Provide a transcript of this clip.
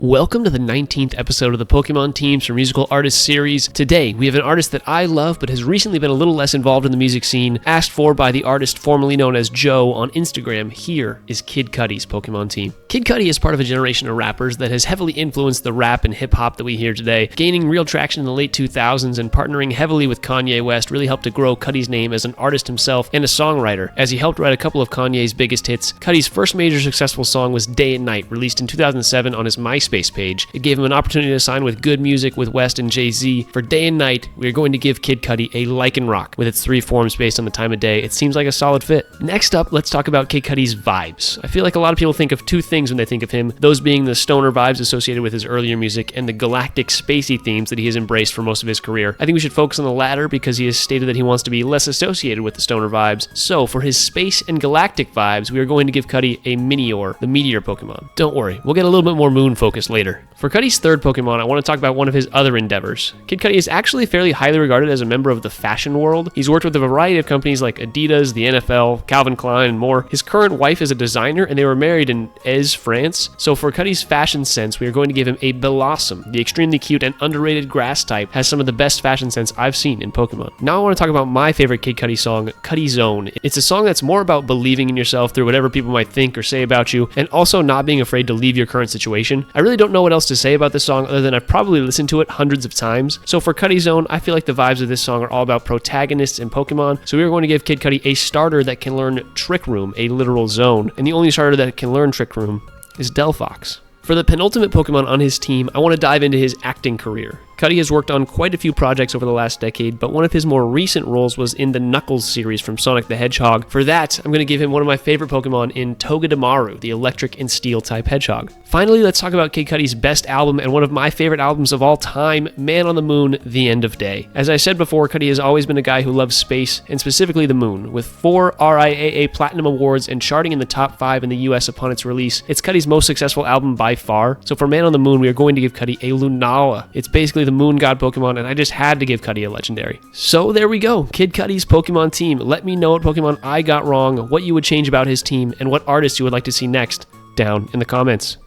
Welcome to the 19th episode of the Pokemon Teams for Musical Artists series. Today, we have an artist that I love but has recently been a little less involved in the music scene, asked for by the artist formerly known as Joe on Instagram. Here is Kid Cudi's Pokemon team. Kid Cudi is part of a generation of rappers that has heavily influenced the rap and hip-hop that we hear today. Gaining real traction in the late 2000s and partnering heavily with Kanye West really helped to grow Cudi's name as an artist himself and a songwriter, as he helped write a couple of Kanye's biggest hits. Cudi's first major successful song was Day and Night, released in 2007 on his MySpace page. It gave him an opportunity to sign with Good Music with West and Jay-Z. For Day and Night, we are going to give Kid Cudi a Lichen Rock. With its three forms based on the time of day, it seems like a solid fit. Next up, let's talk about Kid Cudi's vibes. I feel like a lot of people think of two things when they think of him, those being the stoner vibes associated with his earlier music and the galactic spacey themes that he has embraced for most of his career. I think we should focus on the latter because he has stated that he wants to be less associated with the stoner vibes. So for his space and galactic vibes, we are going to give Cudi a Minior, the meteor Pokemon. Don't worry, we'll get a little bit more moon focused later. For Cudi's third Pokemon, I want to talk about one of his other endeavors. Kid Cudi is actually fairly highly regarded as a member of the fashion world. He's worked with a variety of companies like Adidas, the NFL, Calvin Klein, and more. His current wife is a designer, and they were married in Aix, France. So for Cudi's fashion sense, we are going to give him a Blossom. The extremely cute and underrated grass type has some of the best fashion sense I've seen in Pokemon. Now I want to talk about my favorite Kid Cudi song, Cudi's Own. It's a song that's more about believing in yourself through whatever people might think or say about you, and also not being afraid to leave your current situation. I really don't know what else to say about this song other than I've probably listened to it hundreds of times. So for Cudi's Own, I feel like the vibes of this song are all about protagonists and Pokemon. So we are going to give Kid Cudi a starter that can learn Trick Room, a literal zone. And the only starter that can learn Trick Room is Delphox. For the penultimate Pokemon on his team, I want to dive into his acting career. Cudi has worked on quite a few projects over the last decade, but one of his more recent roles was in the Knuckles series from Sonic the Hedgehog. For that, I'm going to give him one of my favorite Pokemon in Togedemaru, the electric and steel type hedgehog. Finally, let's talk about Kid Cudi's best album and one of my favorite albums of all time, Man on the Moon, The End of Day. As I said before, Cudi has always been a guy who loves space, and specifically the moon. With 4 RIAA Platinum Awards and charting in the top 5 in the US upon its release, it's Cudi's most successful album by far. So for Man on the Moon, we are going to give Cudi a Lunala. It's basically the moon god Pokemon, and I just had to give Cudi a legendary. So there we go, Kid Cudi's Pokemon team. Let me know what Pokemon I got wrong, what you would change about his team, and what artists you would like to see next down in the comments.